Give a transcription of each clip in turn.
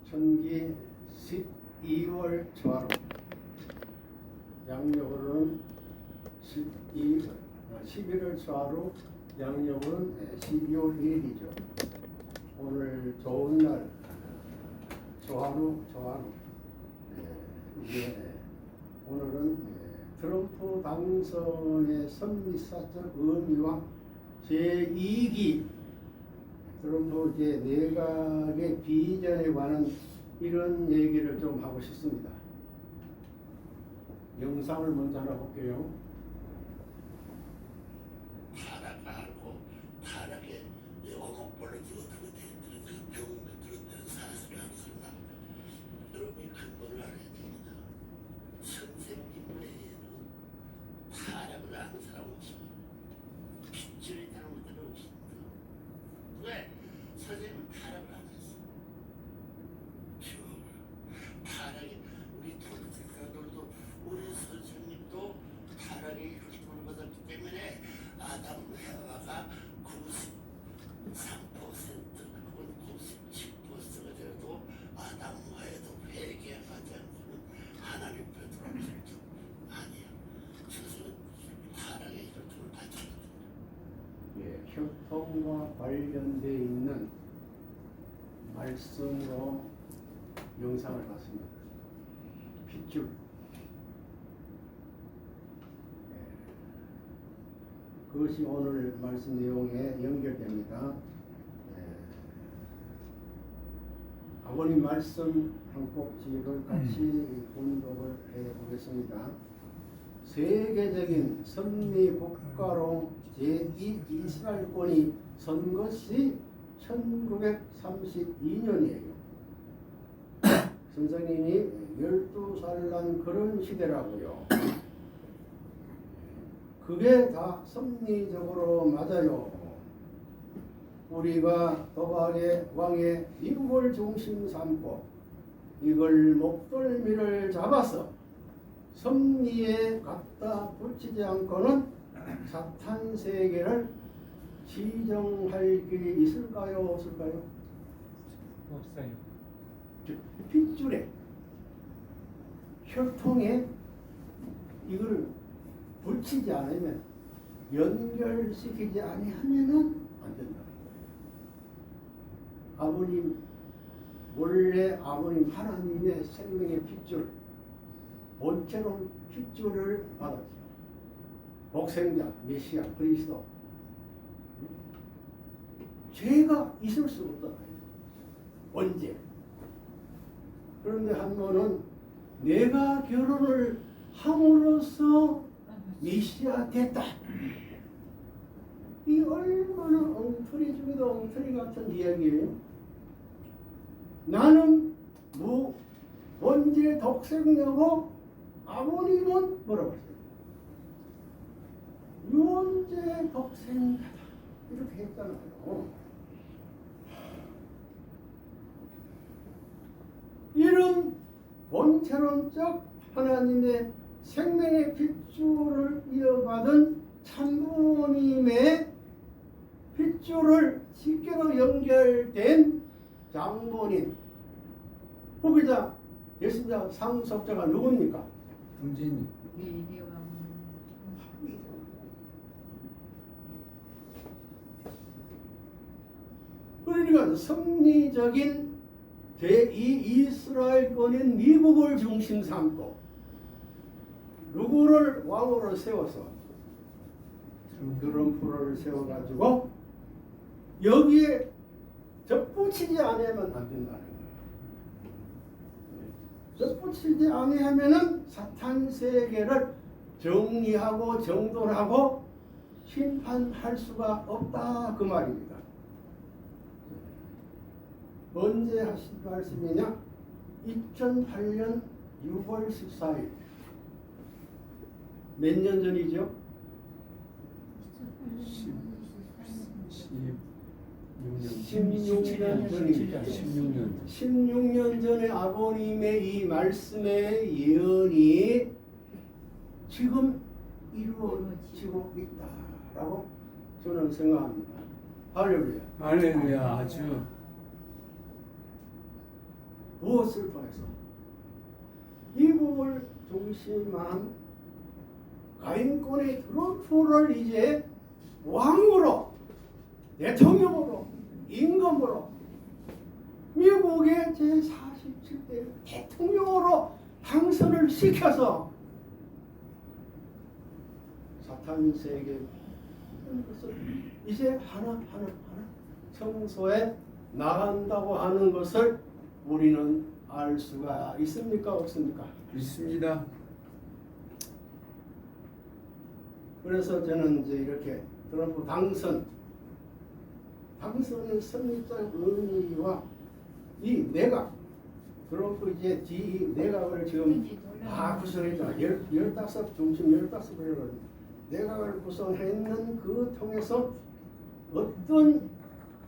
천기 12월 초하루, 양력으로는 11월 초하루, 양력은 12월 1일이죠. 오늘 좋은 날, 초하루. 이게 오늘은 트럼프 당선의 선미사적 의미와 제2기 트럼프 내각의 비전에 관한 이런 얘기를 좀 하고 싶습니다. 영상을 먼저 하나 볼게요. 타락하고 타락에 어목벌을 어떻게 되는 그 병을 들었다는 사실을 알았습니다. 여러분이 근본을 알아야 됩니다. 선생님 외에는 타락을 하는 사람 없습니다. 빗줄이 잘못되는 없습니다. 왜? 선생님은 타락을 안 했어요. 타락이 우리 도덕자들도 우리 선생님도 타락의 율동을 받았기 때문에 아담 해와가 93% 혹은 97%가 되어도 아담과에도 회개하지 않고는 하나님 곁으로 절대 아니야. 저는 타락의 율동을 받았거든요. 혈통과 관련되어 있는 말씀으로 영상을 봤습니다. 핏줄. 그것이 오늘 말씀 내용에 연결됩니다. 아버님 말씀 한 꼭지를 같이 분독을 해보겠습니다. 세계적인 선미 국가로 제2 이스라엘권이 선 것이 1932년이에요. 선생님이 12살 난 그런 시대라고요. 그게 다 섭리적으로 맞아요. 우리가 도발의 왕의 미국을 중심 삼고 이걸 목덜미를 잡아서 섭리에 갖다 붙이지 않고는 사탄 세계를 지정할 길이 있을까요? 없을까요? 없어요. 핏줄에 혈통에 이걸 붙이지 않으면 연결시키지 아니하면은 안 된다. 아버님 원래 아버님 하나님의 생명의 핏줄 본체로는 핏줄을 받았죠. 복생자 메시아 그리스도 죄가 있을 수 없다. 언제? 그런데 한 번은 내가 결혼을 함으로써 메시아 됐다. 이 얼마나 엉터리 중에도 엉터리 같은 이야기예요. 나는 원죄 독생녀고 아버님은 뭐라고 했어요? 유언죄 독생자다. 이렇게 했잖아요. 이런 본체론적 하나님의 생명의 핏줄을 이어받은 참부모님의 핏줄을 직계로 연결된 장본인 후기자 예수자 상속자가 누굽니까? 동진이. 그러니까 섭리적인 제2 이스라엘권인 미국을 중심 삼고 누구를 왕으로 세워서 트럼프를 세워가지고 여기에 접붙이지 않으면 안 된다는 거예요. 접붙이지 않으면은 사탄 세계를 정리하고 정돈하고 심판할 수가 없다 그 말입니다. 언제 하신 말씀이냐? 2008년 6월 14일. 몇 년 전이죠? 16년 전입니다. 16년 전에 아버님의 이 말씀의 예언이 지금 이루어지고 있다라고 저는 생각합니다. 할렐루야. 할렐루야. 아주 무엇을 통해서 미국을 중심한 가인권의 트럼프를 이제 왕으로, 대통령으로, 임금으로, 미국의 제47대 대통령으로 당선을 시켜서 사탄 세계 것을 이제 하나 청소해 나간다고 하는 것을 우리는 알 수가 있습니까? 없습니까? 있습니다. 그래서 저는 이제 이렇게 트럼프 당선의 선리적 의미와 이 내각, 트럼프 이제 이 내각을 지금 다 구성했잖아. 15 중심 15을 내각을 구성했는 그 통해서 어떤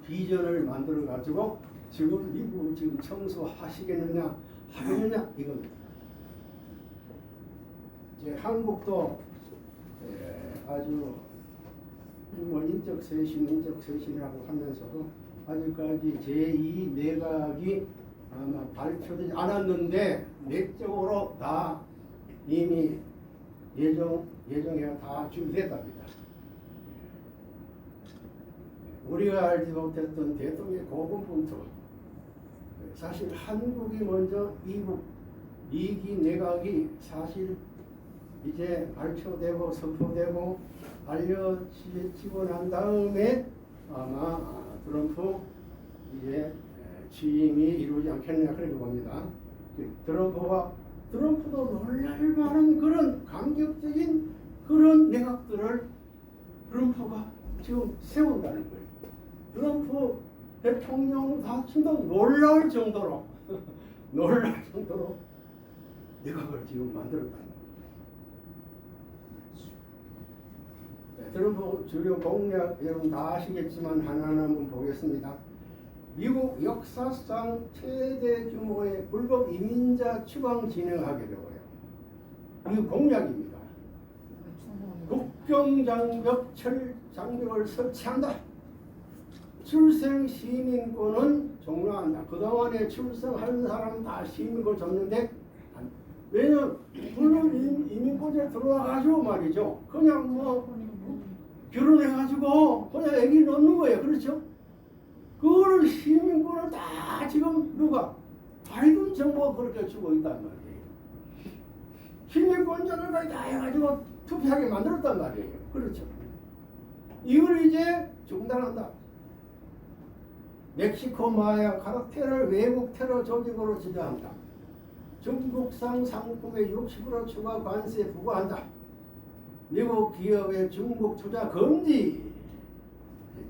비전을 만들어 가지고 지금 미국을 지금 청소하시겠느냐 하겠느냐 이겁니다. 이제 한국도 아주 뭐 인적 쇄신이라고 하면서도 아직까지 제2 내각이 아마 발표되지 않았는데 내적으로 다 이미 예정에 다 준비됐답니다. 우리가 알지 못했던 대통령의 고군분투, 사실 한국이 먼저 이국 2기 내각이 사실 이제 발표되고 선포되고 알려지고 난 다음에 아마 트럼프 이제 취임이 이루어지지 않겠느냐 그렇게 봅니다. 트럼프도 놀랄만한 그런 감격적인 그런 내각들을 트럼프가 지금 세운다는 거예요. 트럼프 대통령 당신도 놀랄 정도로 내각을 지금 만들었다는 거예요. 트럼프 주요 공약 여러분 다 아시겠지만 하나하나 한번 보겠습니다. 미국 역사상 최대 규모의 불법 이민자 추방 진행하게 되고요. 이거 공약입니다. 국경 장벽을 설치한다. 출생 시민권은 종료한다. 그동안에 출생한 사람 다 시민권 줬는데 왜냐면 물론 이민권에 들어와가지고 말이죠. 그냥 뭐 결혼해가지고 그냥 애기 넣는 거예요. 그렇죠? 그거를 시민권을 다 지금 누가 바이든 정부가 그렇게 주고 있단 말이에요. 시민권자를 다 해가지고 투표하게 만들었단 말이에요. 그렇죠? 이걸 이제 중단한다. 멕시코 마약 카르텔을 외국 테러 조직으로 지정한다. 중국산 상품에 60% 추가 관세 부과한다. 미국 기업의 중국 투자 금지.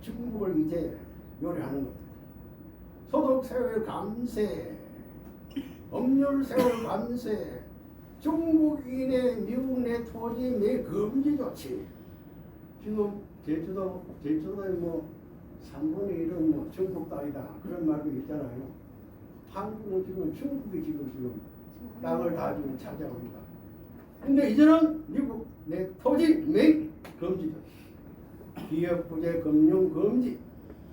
중국을 이제 요리하는 것. 소득세율 감세, 법률세율 감세, 중국인의 미국 내 토지 매 금지 조치. 지금 제주도에 뭐 3분의 1은 뭐 중국 땅이다 그런 말도 있잖아요. 한국은 지금 중국이 지금 땅을 다 지금 차지하고 있다. 근데 이제는 미국 내 토지 매 금지 조치, 기업 부재 금융 금지.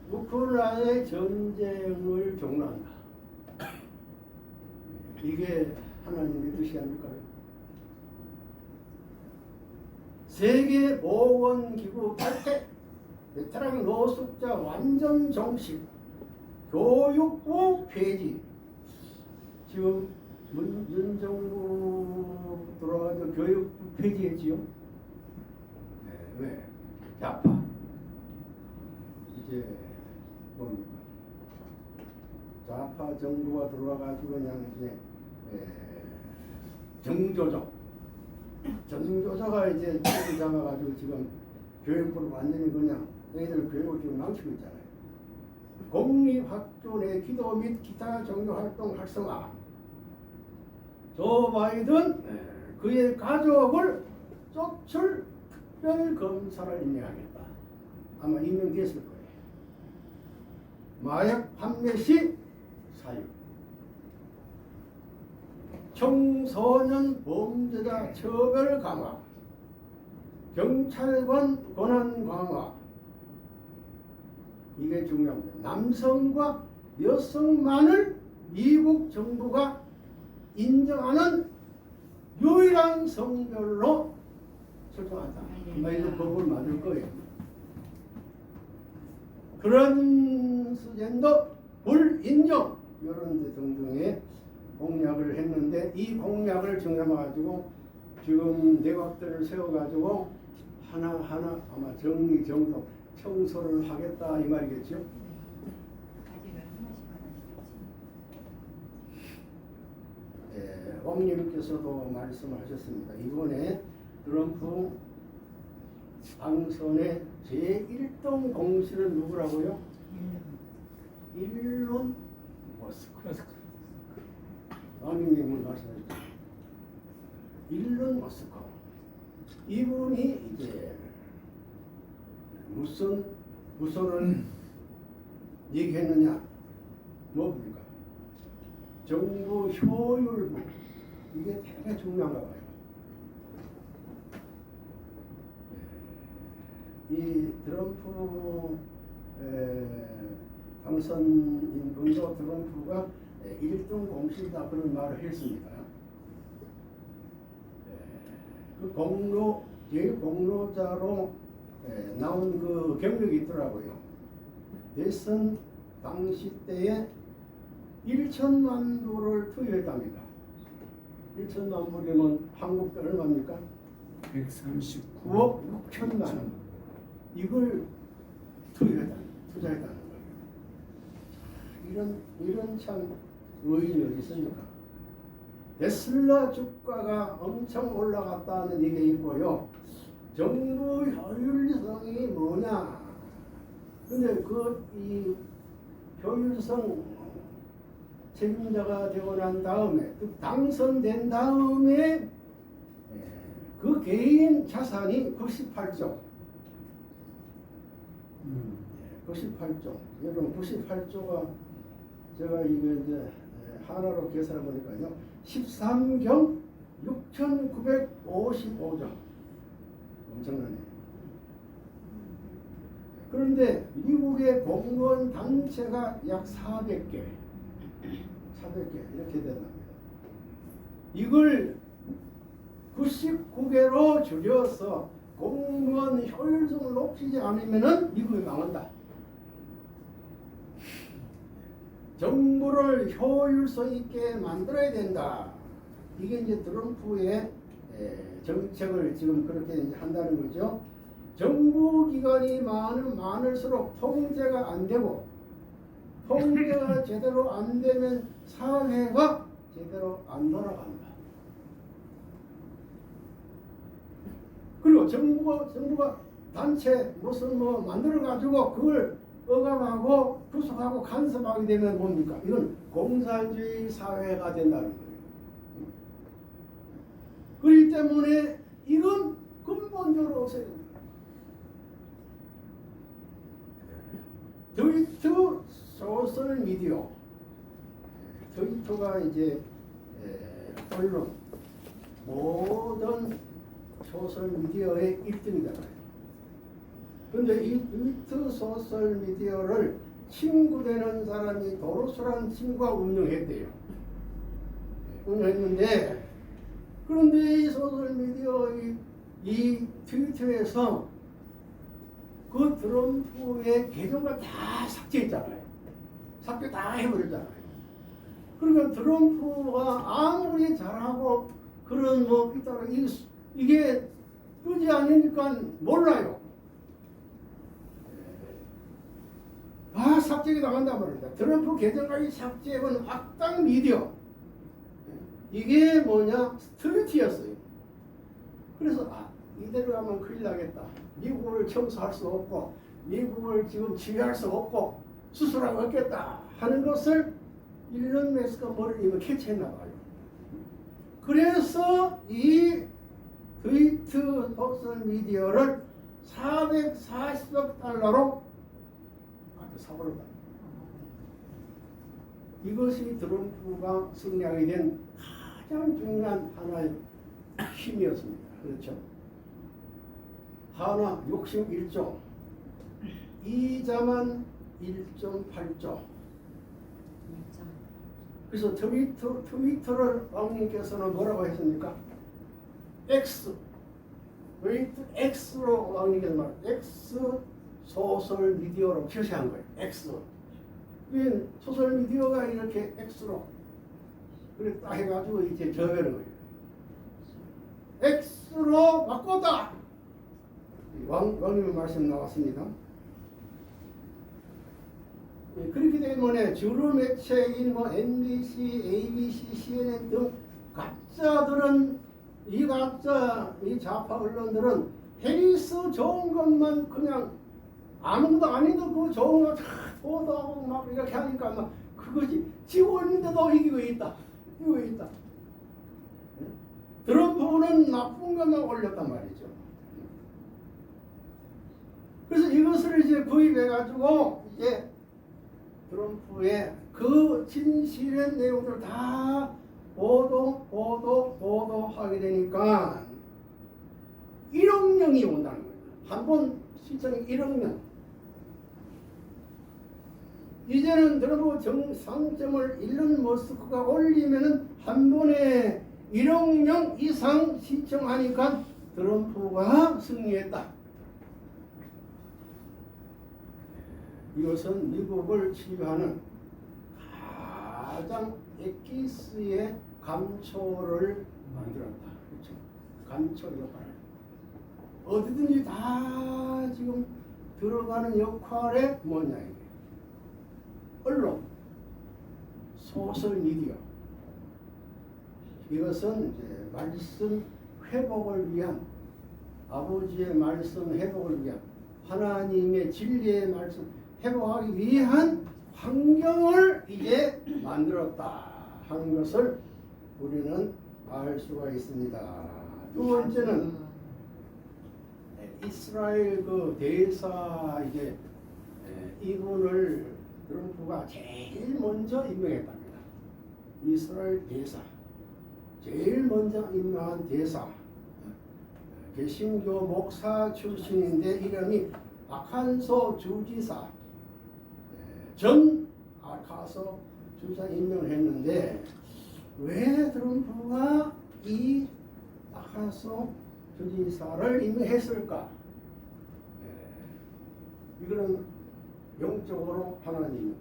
우크라이나의 전쟁을 종료한다. 이게 하나님의 뜻이 아닐까요? 세계보건기구 탈퇴, 베테랑 노숙자 완전 정식, 교육부 폐지. 지금 윤 정부 들어가서 교육부 폐지했지요? 네, 왜? 좌파. 이제 뭡니까? 좌파 정부가 들어와가지고 그냥 이제 정조조가 이제 책을 잡아가지고 지금 교육부를 완전히 그냥 애들 교육을 지금 망치고 있잖아요. 공립학교 내 기도 및 기타 종교활동 활성화. 조 바이든 그의 가족을 쫓을 특별검사를 임명하겠다. 아마 임명됐을 거예요. 마약 판매 시 사유, 청소년 범죄자 처벌 강화, 경찰관 권한 강화. 이게 중요합니다. 남성과 여성만을 미국 정부가 인정하는 유일한 성별로 설정한다. 아마 이거 법을 만들 거예요. 그런 수젠도 불인정 이런 데 등등의 공약을 했는데 이 공약을 정해가지고 지금 내각들을 세워가지고 하나하나 아마 정리정돈 청소를 하겠다 이 말이겠죠. 아직은 하나씩 하나씩. 왕님께서도 말씀하셨습니다. 이번에 트럼프 당선의 제1등 공신은 누구라고요? 일론 머스크. 왕님은 말씀하셨죠. 일론 머스크. 이분이 이제 무슨 얘기했느냐? 뭡니까? 정부 효율부. 이게 되게 중요한가 봐요. 이 트럼프 당선인 분도 트럼프가 1등 공신이다 그런 말을 했습니다. 그 공로자로 나온 그 경력이 있더라고요. 대선 당시 때에 1천만 불을 투여했답니다. 1천만 불이면 한국 돈 얼마입니까? 139억 9억 6천만 원. 이걸 투자했다는 거예요. 이런 참 의인이 어디 있습니까? 테슬라 주가가 엄청 올라갔다는 얘기 있고요. 정부 효율성이 뭐냐? 근데 이 효율성 책임자가 되고 난 다음에 당선된 다음에 그 개인 자산이 98조. 98조. 여러분 98조가 제가 이거 이제 하나로 계산해 보니까요. 13경 6,955조. 엄청나네요. 그런데 미국의 공무원 단체가 약 400개 이렇게 된답니다. 이걸 99개로 줄여서 공무원 효율성을 높이지 않으면은 미국이 망한다. 정부를 효율성 있게 만들어야 된다. 이게 이제 트럼프의 정책을 지금 그렇게 이제 한다는 거죠. 정부 기관이 많을수록 통제가 안 되고 통제가 제대로 안 되면 사회가 제대로 안 돌아간다. 그리고 정부가 단체 무슨 뭐 만들어 가지고 그걸 억압하고 구속하고 간섭하게 되면 뭡니까? 이건 공산주의 사회가 된다는 거예요. 그렇기 때문에 이건 근본적으로 없애야 됩니다. 트위터 소셜 미디어, 트위터가 이제 언론 모든 소셜 미디어의 1등이잖아요. 근데 이 트위터 소셜 미디어를 친구 되는 사람이 도로수라는 친구가 운영했대요. 운영했는데 그런데 이 소셜 미디어 이 트위터에서 그 트럼프의 계정을 다 삭제했잖아요. 삭제 다 해버렸잖아요. 그러니까 트럼프가 아무리 잘하고 그런 뭐 있다가 이게 끄지 않으니까 몰라요. 다 삭제가 나간단 말입니다. 트럼프 계정까지 삭제해본 악당 미디어. 이게 뭐냐? 스트리트였어요. 그래서 이대로 가면 큰일 나겠다. 미국을 청소할 수 없고 미국을 지금 지휘할 수 없고 수술하고 없겠다 하는 것을 일론 머스크가 머리를 캐치했나 봐요. 그래서 이 트위터 소셜 미디어를 440억 달러로 사버렸다. 이것이 트럼프가 승리하게 된 가장 중요한 하나의 힘이었습니다. 그렇죠? 하나 61조, 이자만 1.8조. 그래서 트위터를 왕님께서는 뭐라고 했습니까? X. X로 왕님께서 X 소설 미디어로 표시한 거예요. X. 소설 미디어가 이렇게 X로 그래 딱 해가지고 이제 저변을 거예요. X로 바꿨다. 왕님의 말씀 나왔습니다. 그렇기 때문에 주류 매체인 MBC, ABC, CNN 등 가짜들은 이 좌파 언론들은 해리스 좋은 것만 그냥 아무것도 아니도 그 좋은 거 보도하고 막 이렇게 하니까 막 그것이 지고 있는데도 이기고 있다. 트럼프는 나쁜 것만 올렸단 말이죠. 그래서 이것을 이제 구입해가지고 이제 트럼프의 그 진실의 내용들을 다 보도하게 되니까 1억 명이 온다는 거예요. 한 번 시청이 1억 명. 이제는 트럼프 정상점을 일론 머스크가 올리면은 한 번에 1억 명 이상 시청하니까 트럼프가 승리했다. 이것은 미국을 치유하는 가장 엑기스의 감초를 만들었다. 그렇죠? 감초 역할. 어디든지 다 지금 들어가는 역할이 뭐냐 이게. 언론, 소설 미디어. 이것은 이제 말씀 회복을 위한 아버지의 말씀 회복을 위한 하나님의 진리의 말씀 회복하기 위한 환경을 이제 만들었다 하는 것을 우리는 알 수가 있습니다. 두 번째는 이스라엘 그 대사 이제 이분을 트럼프가 제일 먼저 임명했답니다. 이스라엘 대사 제일 먼저 임명한 대사 개신교 목사 출신인데 이름이 아칸소 주지사 전 아카소 주지사 임명을 했는데 왜 트럼프가 이 아카소 주지사를 임명했을까? 이거는 영적으로 하나님이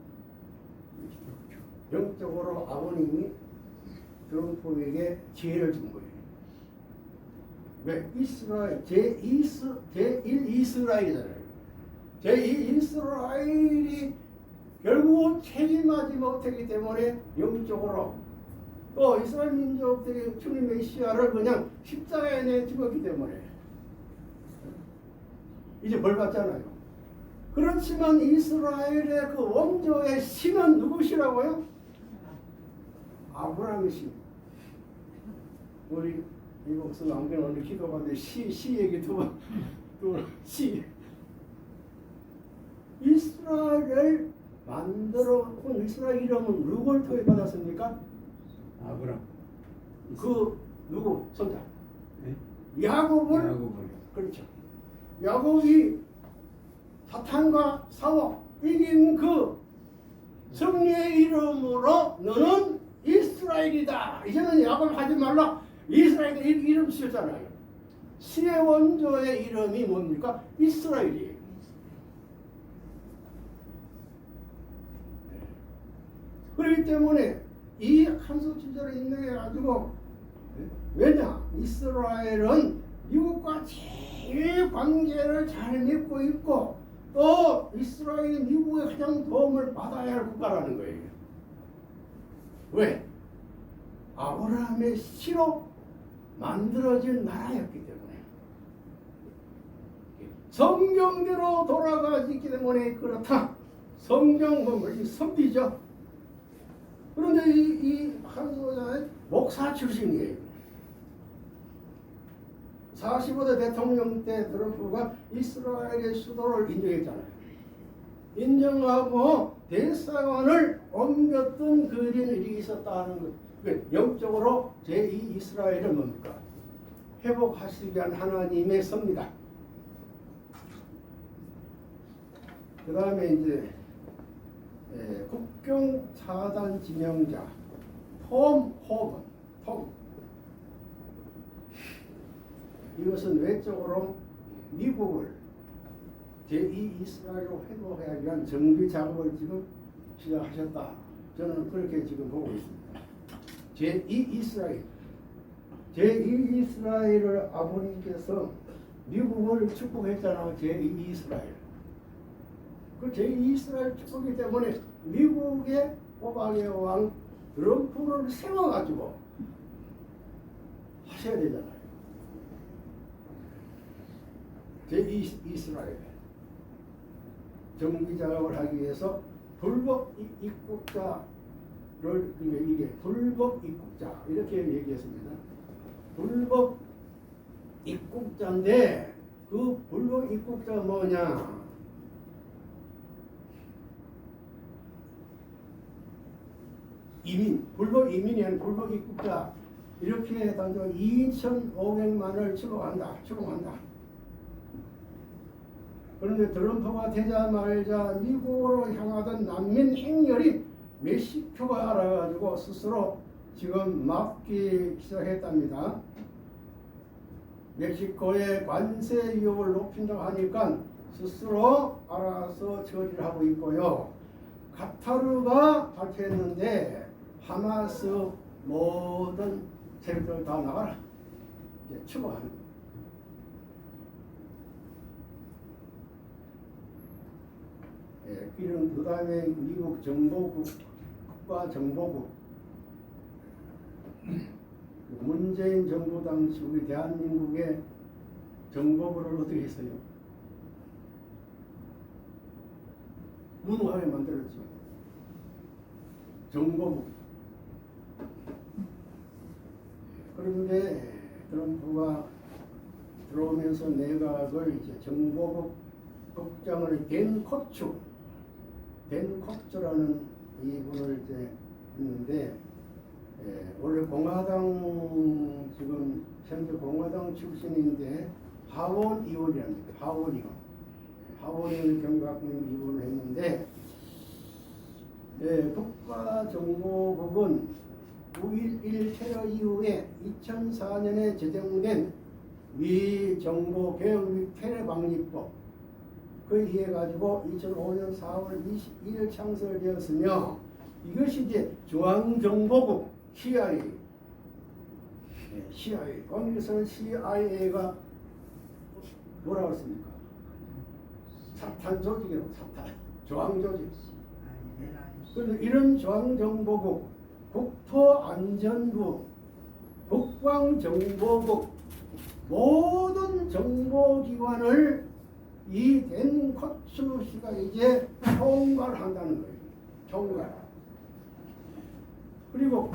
영적으로 아버님이 트럼프에게 지혜를 준 거예요. 왜? 이스라엘 제1 이스라엘이잖아요. 제2 이스라엘이 결국 책임하지 못하기 때문에 영적으로 또 이스라엘 민족들이 주님 메시아를 그냥 십자가에 내 죽었기 때문에 이제 벌 받잖아요. 그렇지만 이스라엘의 그 원조의 신은 누구시라고요? 아브라함의 신. 우리 미국서 남편 오늘 기도하는데 시 얘기 시. 이스라엘을 만들어 온 이스라엘 이름은 누구를 통해 받았습니까? 아브람. 그 누구 손자? 네? 야곱을. 그렇죠. 야곱이 사탄과 싸워 이긴 그 승리의 이름으로 너는 이스라엘이다. 이제는 야곱 하지 말라. 이스라엘 이름 쓰잖아요. 신의 원조의 이름이 뭡니까? 이스라엘이에요. 그렇기 때문에 이 한수 주제를 인정해가지고 왜냐? 이스라엘은 미국과 제일 관계를 잘 맺고 있고 또 이스라엘이 미국의 가장 도움을 받아야 할 국가라는 거예요. 왜? 아브라함의 씨로 만들어진 나라였기 때문에 성경대로 돌아가기 때문에 그렇다. 성경은 선비죠. 그런데 이 한소자는 목사 출신이에요. 45대 대통령 때 트럼프가 이스라엘의 수도를 인정했잖아요. 인정하고 대사관을 옮겼던 그런 일이 있었다는 것. 영적으로 제2 이스라엘은 뭡니까? 회복하시기 위한 하나님의 섭니다. 그 다음에 이제 국경 차단 지명자 톰 호번, 톰. 이것은 외적으로 미국을 제2 이스라엘로 회복하기 위한 정비 작업을 지금 시작하셨다. 저는 그렇게 지금 보고 있습니다. 제2 이스라엘. 제2 이스라엘을 아버님께서 미국을 축복했잖아. 제2 이스라엘. 그 제2 이스라엘 축복이기 때문에 미국의 호박의 왕 트럼프를 세워가지고 하셔야 되잖아요. 제2 이스라엘 정비 작업을 하기 위해서 불법 입국자를 이게 불법 입국자 이렇게 얘기했습니다. 불법 입국자인데 그 불법 입국자가 뭐냐? 이민, 불법 이민이 아닌 불법 입국자 이렇게 단정 2,500만을 추궁한다. 그런데 트럼프가 되자마자 미국으로 향하던 난민 행렬이 멕시코가 알아가지고 스스로 지금 막기 시작했답니다. 멕시코의 관세 위협을 높인다고 하니까 스스로 알아서 처리를 하고 있고요. 카타르가 발표했는데 하마스 모든 세력들 다 나가라. 이제 추구하는 거예요. 예, 이런 그 다음에 미국 정보국, 국가정보국, 문재인 정부 당시 우리 대한민국의 정보부를 어떻게 했어요? 무능하게 만들었죠. 정보부. 그런데 트럼프가 들어오면서 내각을 이제 정보국 국장을 댄 코츠라는 이분을 이제 했는데 원래 공화당 지금 현재 공화당 출신인데 하원 의원이랍니다. 하원 의원 경각국 이분을 했는데 국가정보국은 9.11 테러 이후에 2004년에 제정된 미 정보개혁 및 테러방지법 그 이해 가지고 2005년 4월 21일 창설되었으며 이것이 이제 중앙정보국 CIA. 거기서는 CIA가 뭐라고 했습니까? 사탄 조직이라고 사탄 중앙조직. 그런데 이런 중앙정보국, 국토안전부, 국방정보국 모든 정보기관을 이 댄 코츠 씨가 이제 총괄한다는 거예요. 총괄. 그리고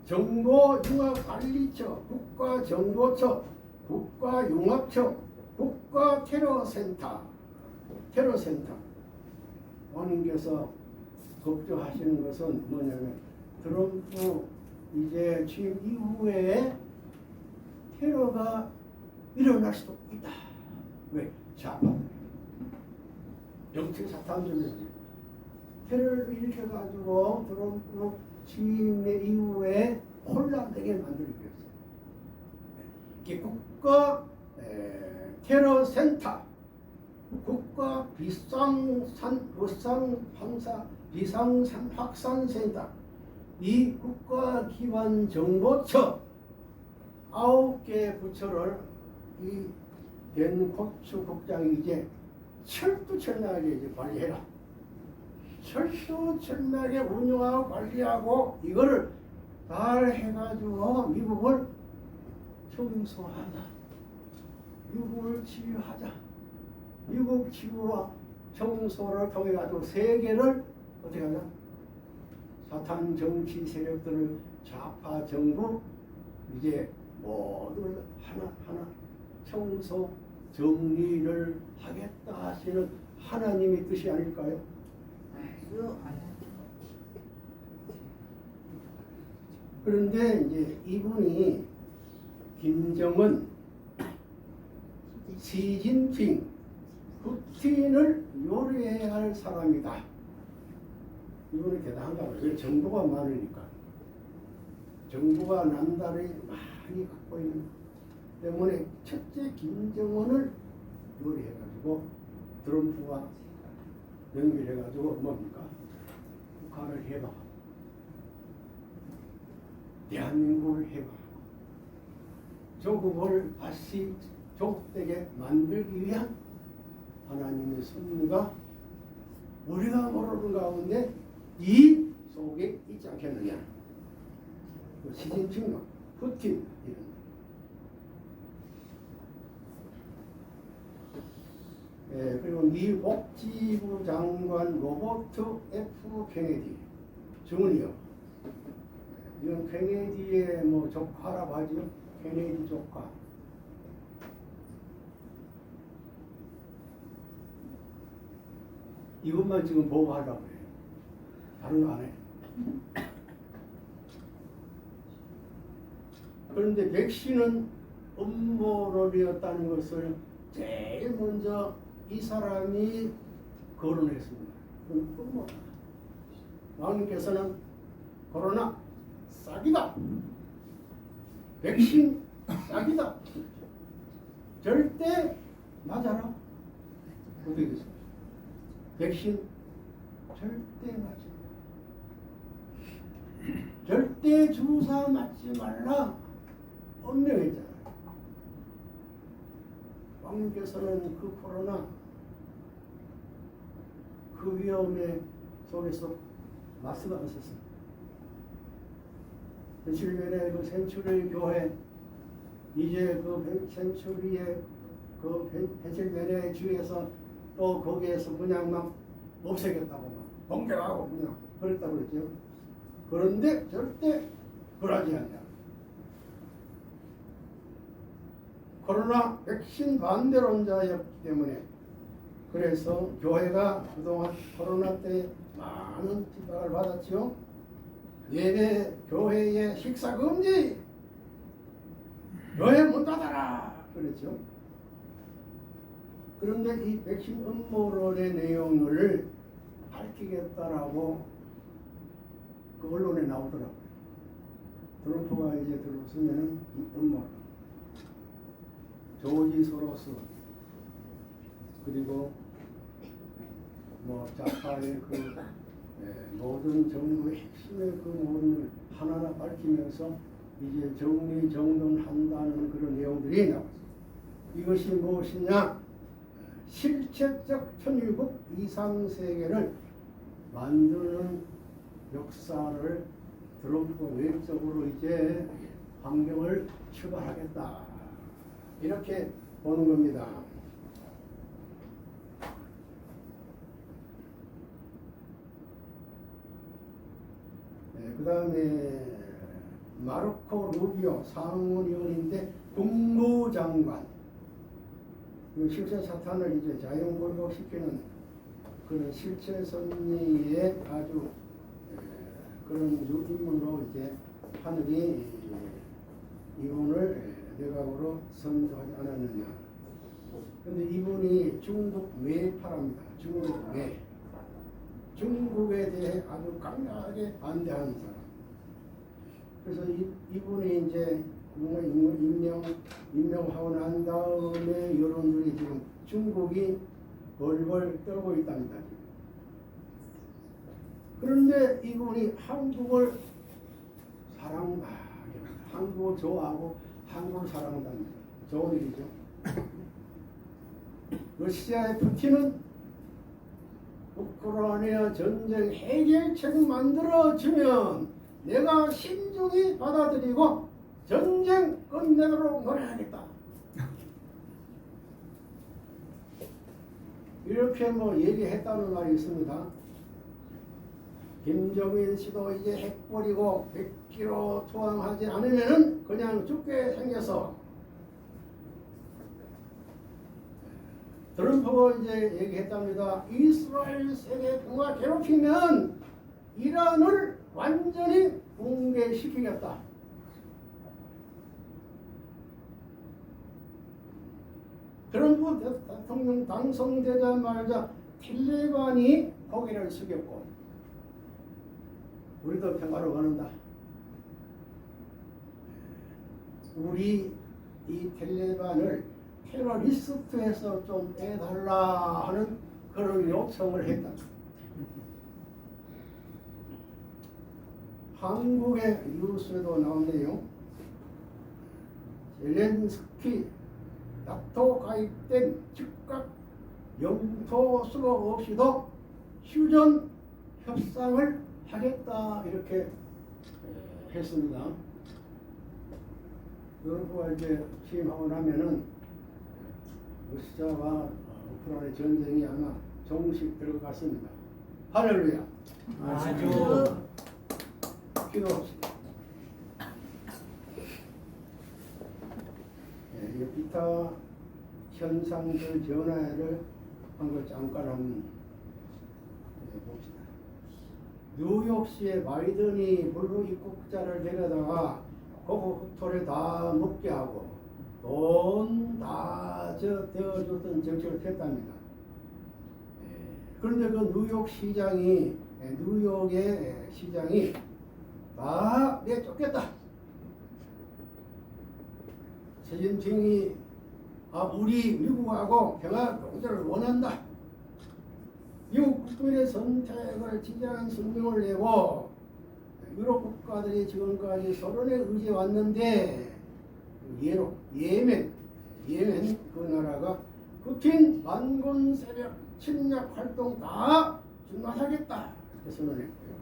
정보융합관리처, 국가정보처, 국가융합처, 국가테러센터. 원님께서 걱정하시는 것은 뭐냐면 트럼프 이제 취임 이후에 테러가 일어날 수도 있다. 왜? 좌파. 정치 사탄주의. 테러를 일으켜가지고 트럼프 취임 이후에 혼란되게 만들기 위해서. 국가 테러센터, 국가 비상확산센터, 이 국가기관 정보처 9개 부처를 이 댄 코츠 국장이 이제 철두철미하게 이제 관리해라. 철두철미하게 운영하고 관리하고 이거를 잘 해가지고 미국을 청소하자. 미국을 치유하자. 미국 치유와 청소를 통해 가지고 세계를 어떻게 하냐? 사탄 정치 세력들을 좌파 정부 이제 모두 하나하나 청소 정리를 하겠다 하시는 하나님의 뜻이 아닐까요? 그런데 이제 이분이 김정은, 시진핑, 푸틴을 요리해야 할 사람이다. 이분이 대단한가 봐요. 왜? 정보가 많으니까. 정부가 남다리 많이 갖고 있는 때문에 첫째 김정은을 요리해가지고 트럼프가 연결해가지고 뭡니까? 북한을 해봐. 대한민국을 해봐. 조국을 다시 조국되게 만들기 위한 하나님의 섭리가 우리가 모르는 가운데 이 속에 있지 않겠느냐. 시진핑, 푸틴 이런. 예, 그리고 미 복지부 장관 로버트 F 케네디 주니어. 이건 케네디의 뭐 조카라고 하죠. 케네디 조카. 이것만 지금 보고 하려고 해요. 다른 거 안 해. 그런데 백신은 음모론이었다는 것을 제일 먼저 이 사람이 거론했습니다. 그건 음모다. 왕님께서는 코로나 싹이다. 백신 싹이다. 절대 맞아라. 어떻게 됐습니까? 백신 절대 맞지 마. 절대 주사 맞지 말라. 엄명했잖아요. 왕님께서는 그 코로나 그 위험의 속에서 마스크 안 썼어요. 며칠 전에 그 센츄리 교회 이제 그 센츄리의 그 펜실베니아 주에서 또 거기에서 그냥 막 없애겠다고 막 공격하고 그냥 그랬다고 그랬죠. 그런데 절대 그러지 않냐. 코로나 백신 반대론자였기 때문에 그래서 교회가 그동안 코로나 때 많은 핍박을 받았죠. 예배 교회의 식사 금지, 교회 문 닫아라 그랬죠. 그런데 이 백신 음모론의 내용을 밝히겠다라고 그 언론에 나오더라고요. 트럼프가 이제 들어서면은 이 음모론, 조지 소로스 그리고 뭐 좌파의 그 모든 정부의 핵심의 그 모든 하나하나 밝히면서 이제 정리정돈한다는 그런 내용들이 나왔어요. 이것이 무엇이냐? 실체적 천일국 이상세계를 만드는 역사를 트럼프가 외적으로 이제 환경을 추가하겠다. 이렇게 보는 겁니다. 그 다음에 마르코 루비오 상원의원인데 국무장관, 실제 사탄을 이제 자연골복시키는 그런 실체 섭리의 아주 그런 인물로 이제 하늘이 이분을 내각으로 선정하지 않았느냐. 근데 이분이 중국 매파랍니다. 중국 매. 중국에 대해 아주 강력하게 반대하는 사람. 그래서 이분이 이제 뭔가 임명하고 난 다음에 여론들이 지금 중국이 벌벌 떨고 있답니다. 그런데 이분이 한국을 한국을 좋아하고 한국을 사랑한답니다. 좋은 일이죠. 러시아의 푸틴은 우크라이나 전쟁 해결책을 만들어주면 내가 신중히 받아들이고 전쟁 끝내도록 노력하겠다. 이렇게 뭐 얘기했다는 말이 있습니다. 김정일 씨도 이제 핵 버리고 100km 투항하지 않으면은 그냥 죽게 생겨서 트럼프가 이제 얘기했답니다. 이스라엘 세계국가 괴롭히면 이란을 완전히 붕괴시키겠다. 트럼프 대통령 당선되자마자 텔레반이 고개를 숙였고 우리도 평화로 가는다. 우리 이 텔레반을 테러리스트에서 좀 빼달라 하는 그런 요청을 했다. 한국의 뉴스에도 나오네요. 젤렌스키 나토 가입된 즉각 영토 수복 없이도 휴전 협상을 하겠다 이렇게 했습니다. 여러분과 이제 취임하고 나면은 러시아와 우크라이나 전쟁이 아마 정식 들어갔습니다. 할렐루야. 아주 기도합시다. 이 기타 현상들 변화를 한 걸 잠깐 한번 봅시다. 뉴욕시의 바이든이 불구 입국자를 데려다가 거기 흑토를 다 먹게 하고 돈 다 대어줬던 정책을 했답니다. 그런데 그 뉴욕 시장이 뉴욕의 시장이 다 내쫓겠다. 최진핑이 우리 미국하고 평화 공조를 원한다. 미국 국민의 선택을 지지하는 성명을 내고 유럽 국가들이 지금까지 소련에 의지해 왔는데 예로 예멘 그 나라가 푸틴 반군 세력 침략 활동 다 중단하겠다 이렇게 선언했고요.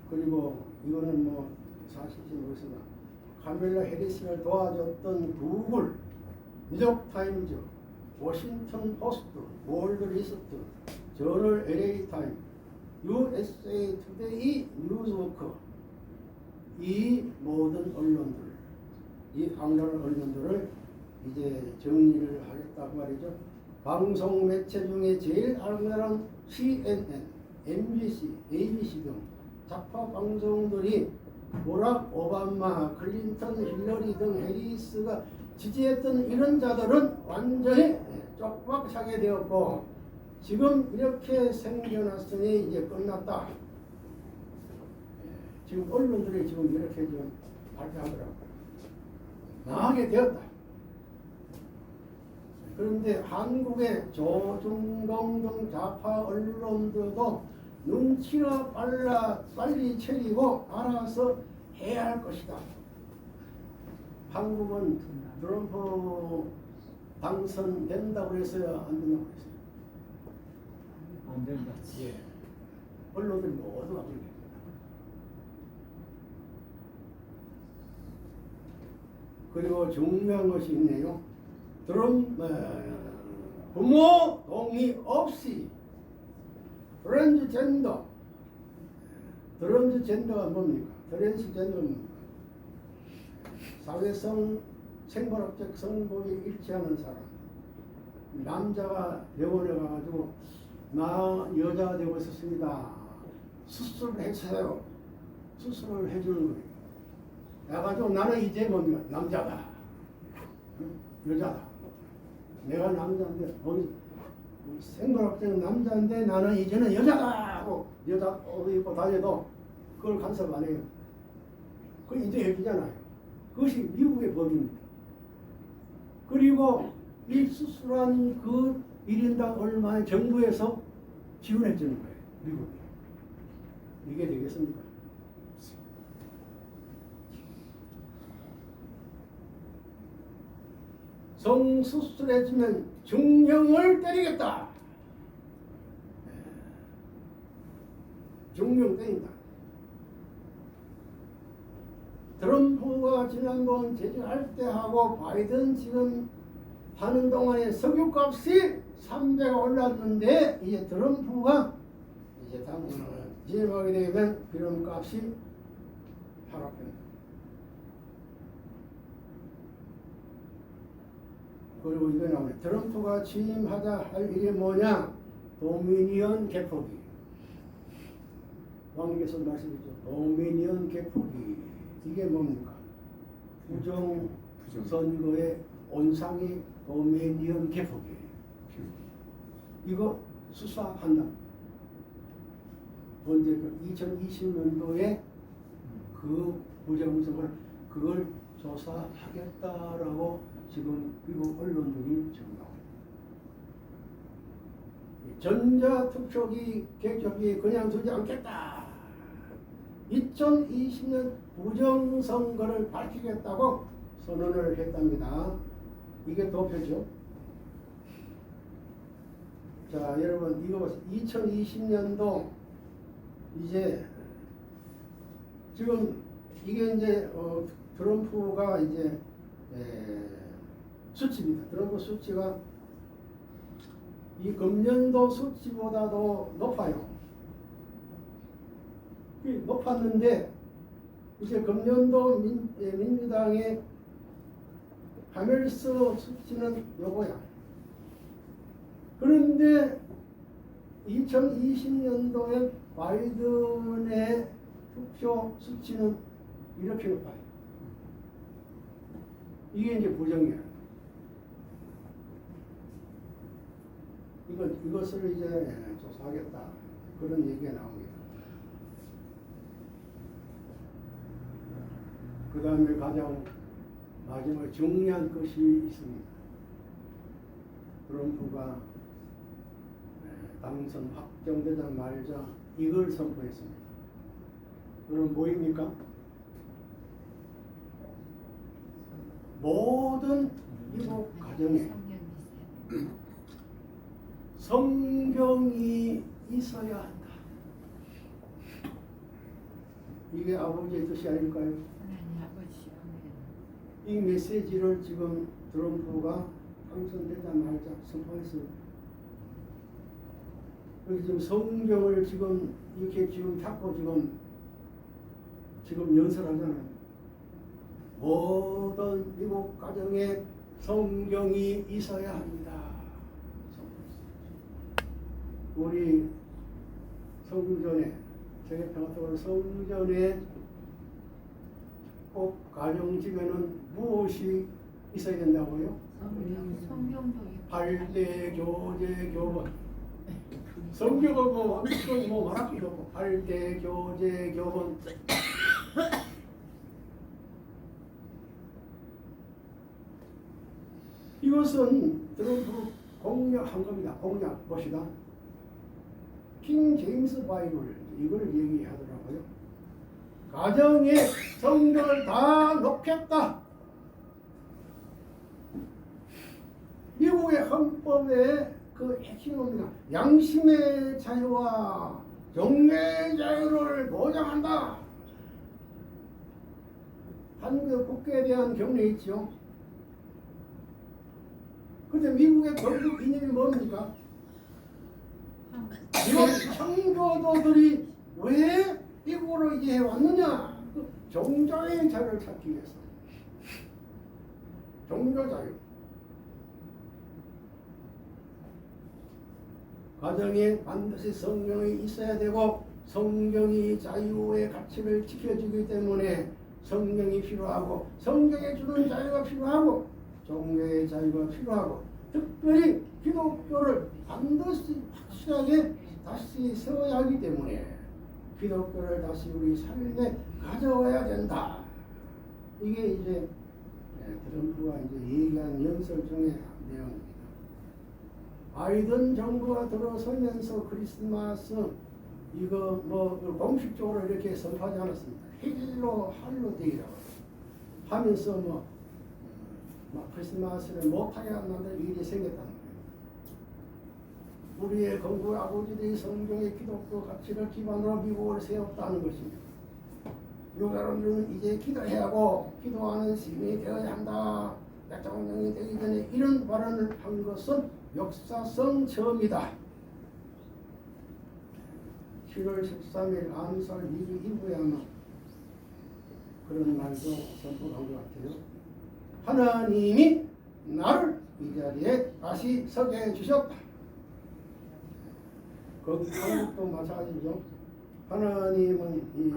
그리고 이거는 뭐 사실인지 모르겠으나 카밀라 해리스를 도와줬던 구글, 뉴욕타임즈, 워싱턴 포스트, 월드리스트, 저널 LA 타임, USA 투데이, 뉴스워크 이 모든 언론들, 이 악랄한 언론들을 이제 정리를 하겠다고 말이죠. 방송 매체 중에 제일 악랄한 CNN, MBC, ABC 등 좌파 방송들이 보락 오바마, 클린턴, 힐러리 등 해리스가 지지했던 이런 자들은 완전히 쪽박차게 되었고 지금 이렇게 생겨났으니 이제 끝났다. 지금 언론들이 지금 이렇게 좀 발표하더라고요. 망하게 되었다. 그런데 한국의 조중동 등 좌파 언론들도 눈치가 빨리 채리고 알아서 해야 할 것이다. 한국은 트럼프 당선된다고 해서야 안 된다고 했어요. 안 된다. 예. 언론들이 모두 안 됩니다. 그리고 중요한 것이 있네요. 부모 동의 없이 트랜스젠더가 뭡니까? 트랜스젠더는 뭡니까? 사회성 생물학적 성분이 일치하는 사람. 남자가 병원에 가가지고 나 여자가 되고 있었습니다. 수술을 해주세요. 수술을 해주는 거예요. 그래가지고 나는 이제 뭡니까? 남자다. 여자다. 내가 남자인데 생물학적 남자인데 나는 이제는 여자다 하고 여자 옷 입고 다녀도 그걸 간섭 안 해요. 그걸 인정해 주잖아요. 그것이 미국의 법입니다. 그리고 이 수술한 그 1인당 얼마에 정부에서 지원해 주는 거예요. 미국이. 이게 되겠습니까? 성수술해 주면 중형을 때리겠다. 중형 때린다. 트럼프가 지난번 제재할 때 하고 바이든 지금 하는 동안에 석유값이 3배가 올랐는데 이제 트럼프가 이제 진행하게 되면 기름값이 하락합니다. 그리고 이거 나오네. 트럼프가 취임하자 할 일이 뭐냐? 도미니언 개포기. 왕님께서 말씀하셨죠. 도미니언 개포기. 이게 뭡니까? 부정 선거의 온상이 도미니언 개포기. 이거 수사한다. 언제 2020년도에 그 부정선거를 그걸 조사하겠다라고 지금 미국 언론들이 지금 나옵니다. 전자투표기 개표기 그냥 두지 않겠다. 2020년 부정선거를 밝히겠다고 선언을 했답니다. 이게 도표죠. 자, 여러분 이거 보세요. 2020년도 이제 지금 이게 이제 트럼프가 이제 수치입니다. 트럼프 수치가 이 금년도 수치보다도 높아요. 높았는데 이제 금년도 민주당의 하멜스 수치는 요거야. 그런데 2020년도에 바이든의 투표 수치는 이렇게 높아요. 이게 이제 부정이야. 이것을 이제 조사하겠다. 그런 얘기가 나옵니다. 그 다음에 가장 마지막 중요한 것이 있습니다. 트럼프가 당선 확정되자마자 이걸 선포했습니다. 그럼 뭐입니까? 모든 미국 가정에 성경이 있어야 한다. 이게 아버지의 뜻이 아닐까요? 하나님 아버지. 이 메시지를 지금 트럼프가 당선되자마자 선포했습니다. 여기 지금 성경을 지금 이렇게 지금 잡고 지금 연설하잖아요. 모든 미국 가정에 성경이 있어야 합니다. 우리 성전에 세계평화통일 성전에 꼭 가정집에는 무엇이 있어야 된다고요? 성경도 8대 교제 교본. 성경하고 완전 말할 필요 없고 8대 교제 교본. 이것은 트럼프 공약한 겁니다. 공약 봅시다. 킹 제임스 바이블 이걸 얘기하더라고요. 가정의 성경을 다 놓겠다. 미국의 헌법의 그 핵심입니다. 양심의 자유와 정례의 자유를 보장한다. 한국 국가에 대한 경례 있죠. 근데 미국의 건국 이념이 뭡니까? 미국 청교도들이 왜 미국으로 이제 왔느냐? 그 종교의 자유를 찾기 위해서. 종교 자유. 가정에 반드시 성경이 있어야 되고 성경이 자유의 가치를 지켜주기 때문에 성경이 필요하고 성경에 주는 자유가 필요하고 종교의 자유가 필요하고 특별히 기독교를 반드시 확실하게 다시 세워야 하기 때문에 기독교를 다시 우리 삶에 가져와야 된다. 이게 이제 트럼프가 이제 얘기한 연설 중에 내용입니다. 바이든 정부가 들어서면서 크리스마스 이거 뭐 공식적으로 이렇게 선포하지 않았습니다. 힐로 할로데이라고 하면서 막 크리스마스를 못하게 한다는 일이 생겼다는 거예요. 우리의 건국 아버지들이 성경의 기독교 가치를 기반으로 미국을 세웠다는 것입니다. 미국 사람들은 이제 기도해야 하고 기도하는 시민이 되어야 한다. 대통령이 되기 전에 이런 발언을 한 것은 역사성 처음이다. 7월 13일 안설 2주 이후에 아마 그런 말도 선포한 것 같아요. 하나님이 나를 이 자리에 다시 서게 해주셨다. 한국도 마찬가지죠. 하나님은 이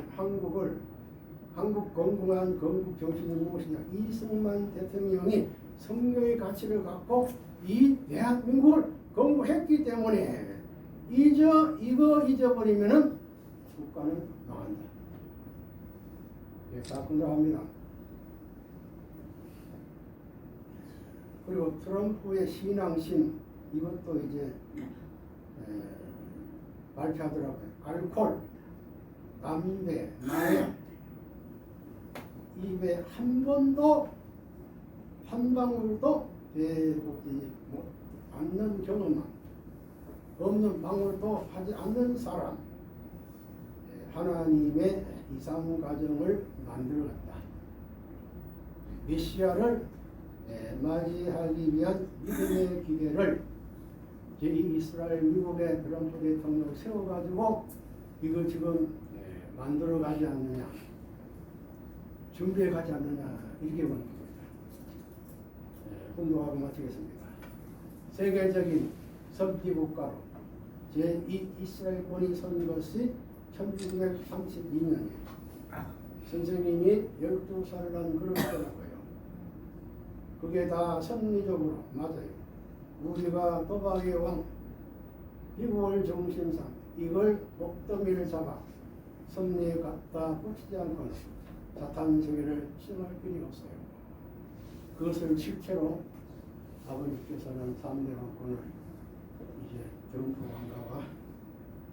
한국 건강한 건국 정신이 무엇이냐? 이승만 대통령이 성경의 가치를 갖고 이 대한민국을 건국했기 때문에 이거 잊어버리면은 국가는 망한다. 다 건드합니다. 그리고 트럼프의 신앙심 이것도 이제 발표하더라고요. 알코올, 담배, 마약 입에 한 번도 한 방울도 대보지 않는 경험만 없는 방울도 하지 않는 사람 하나님의 이상 가정을 만들었다. 메시아를 맞이하기 위한 믿음의 기계를 제2 미국의 트럼프 대통령 세워가지고 이거 지금 만들어 가지 않느냐, 준비해 가지 않느냐 이렇게 보는 겁니다. 훈도하고 마치겠습니다. 세계적인 석기 국가로 제2 이스라엘권이 선 것이 1932년이에요. 선생님이 12살 난 그럴 때라고요. 그게 다 섭리적으로 맞아요. 우리가 도박의 왕, 미국을 중심상 이걸 목더미를 잡아 섭리에 갖다 붙이지 않고는 사탄 세계를 시험할 길이 없어요. 그것을 실체로 아버지께서는 3대 왕권을 이제 트럼프 왕가와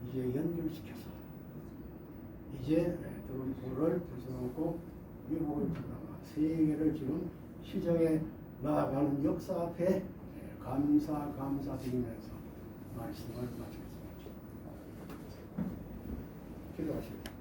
이제 연결시켜서 이제 트럼프를 부서놓고 미국을 부서놓고 세계를 지금 시정해 나아가는 역사 앞에 감사드리면서 말씀을 마치겠습니다. 기도하십니다.